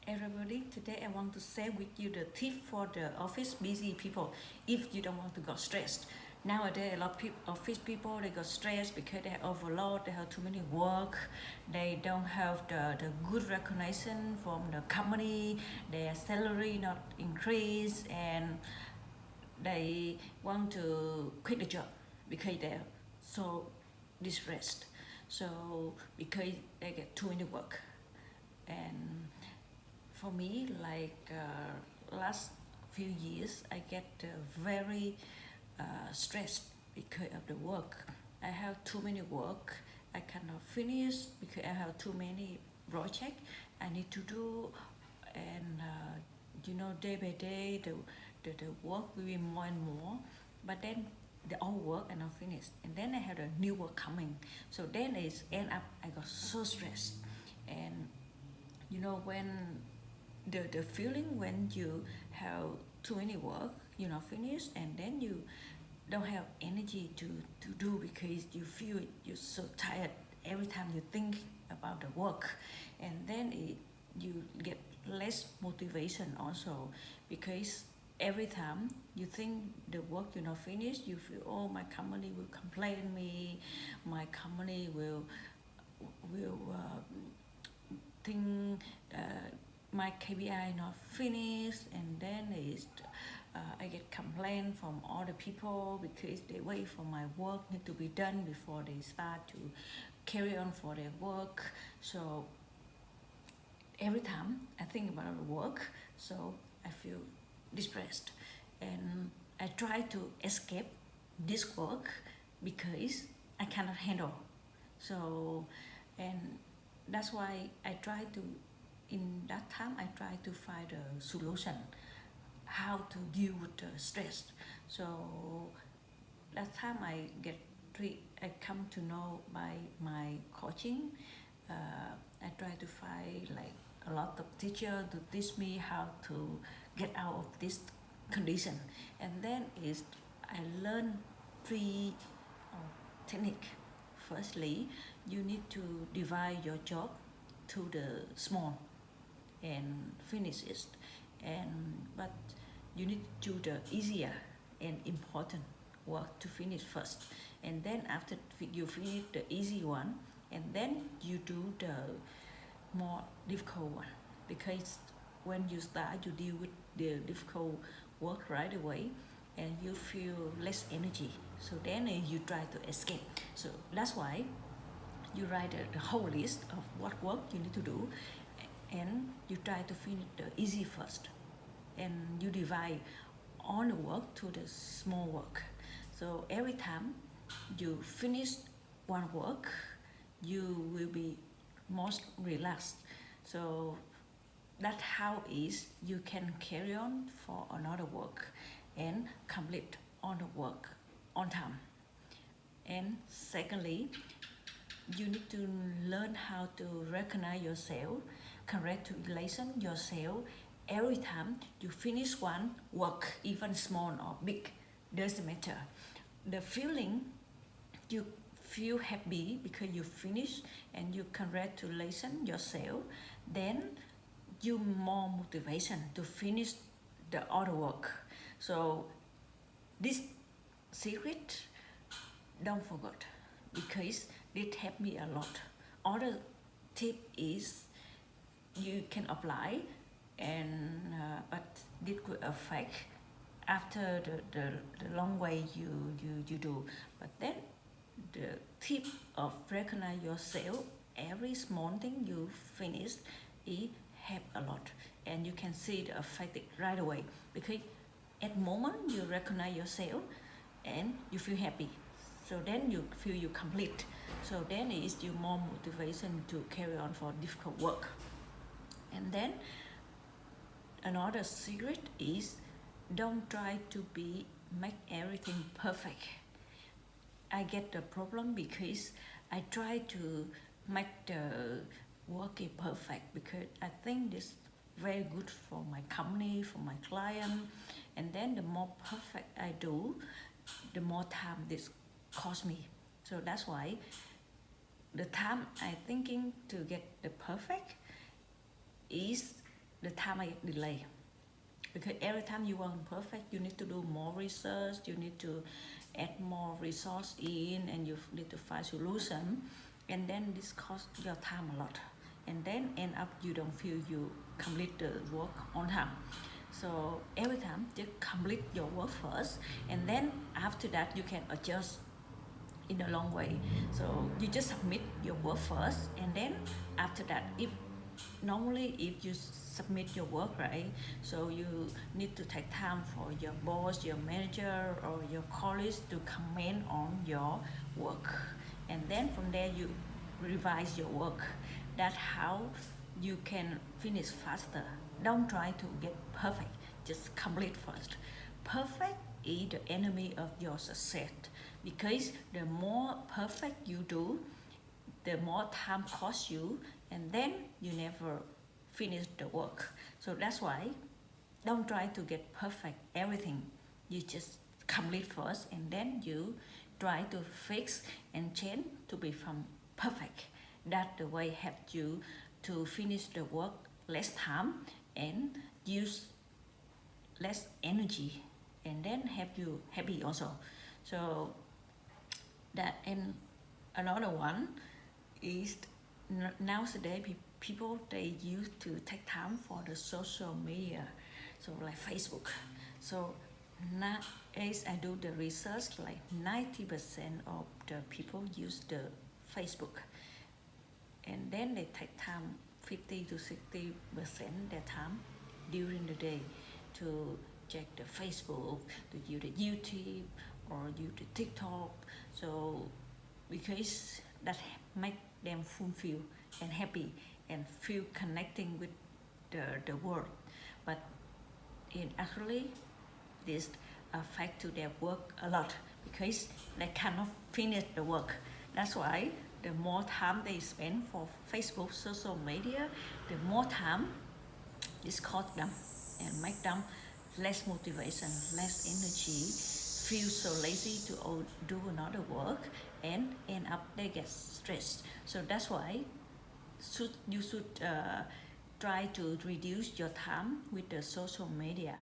everybody. Today I want to share with you the tip for the office busy people if you don't want to get stressed. Nowadays, a lot of office people they got stressed because they have overload, they have too many work, they don't have the good recognition from the company, their salary not increase, and they want to quit the job because they're so distressed. So because they get too many work, and for me, like last few years, I get very stressed because of the work. I have too many work. I cannot finish because I have too many projects I need to do, and day by day the work will be more and more. But then the old work are not finished, and then I have the new work coming. So then it's end up I got so stressed, and when the feeling when you have too many work you're not finished, and then you don't have energy to do because you feel you're so tired every time you think about the work, and then you get less motivation also because every time you think the work you're not finished you feel, oh, my company will complain me, my company will think my KPI not finished, and then I get complaint from other people because they wait for my work need to be done before they start to carry on for their work. So every time I think about the work, so I feel depressed, and I try to escape this work because I cannot handle. So, and that's why I try to, in that time, I try to find a solution how to deal with the stress. So that time I come to know by my coaching. I try to find like a lot of teacher to teach me how to get out of this condition, and then is I learn three technique. Firstly, you need to divide your job to the small and finish it, but you need to do the easier and important work to finish first, and then after you finish the easy one, and then you do the more difficult one, because when you start you deal with the difficult work right away and you feel less energy, so then you try to escape. So that's why you write the whole list of what work you need to do, and you try to finish the easy first, and you divide all the work to the small work. So every time you finish one work you will be most relaxed. So that's how is you can carry on for another work and complete all the work on time. And secondly, you need to learn how to recognize yourself, congratulation yourself every time you finish one work, even small or big, doesn't matter. The feeling you feel happy because you finish and you congratulation yourself, then you more motivation to finish the other work. So this secret, don't forget, because it helped me a lot. Other tip is you can apply, and but it could affect after the long way you do. But then the tip of recognize yourself every small thing you finish, it help a lot, and you can see the effect right away because at the moment you recognize yourself and you feel happy, so then you feel you complete, so then it is you more motivation to carry on for difficult work. And then another secret is don't try to make everything perfect. I get the problem because I try to make the work perfect because I think this very good for my company, for my client, and then the more perfect I do, the more time this cost me. So that's why the time I thinking to get the perfect is the time I get delay. Because every time you want perfect, you need to do more research, you need to add more resource in, and you need to find solution, and then this costs your time a lot, and then end up you don't feel you complete the work on time. So every time just complete your work first, and then after that you can adjust in a long way. So you just submit your work first, and then after that, if normally if you submit your work, right, so you need to take time for your boss, your manager, or your colleagues to comment on your work, and then from there you revise your work. That's how you can finish faster. Don't try to get perfect, just complete first. Perfect is the enemy of your success, because the more perfect you do, the more time costs you, and then you never finish the work. So that's why don't try to get perfect everything. You just complete first, and then you try to fix and change to become perfect. That the way help you to finish the work less time and use less energy, and then help you happy also. So that, and another one is nowadays people they used to take time for the social media, so like Facebook. So now as I do the research, like 90% of the people use the Facebook, and then they take time 50 to 60% their time during the day to check the Facebook, to use the YouTube, or use the TikTok. So because that make them fulfilled and happy and feel connecting with the world. But in actually this affect to their work a lot, because they cannot finish the work. That's why the more time they spend for Facebook social media, the more time this cost them and make them less motivation, less energy, feel so lazy to do another work, and end up they get stressed. So that's why you should try to reduce your time with the social media.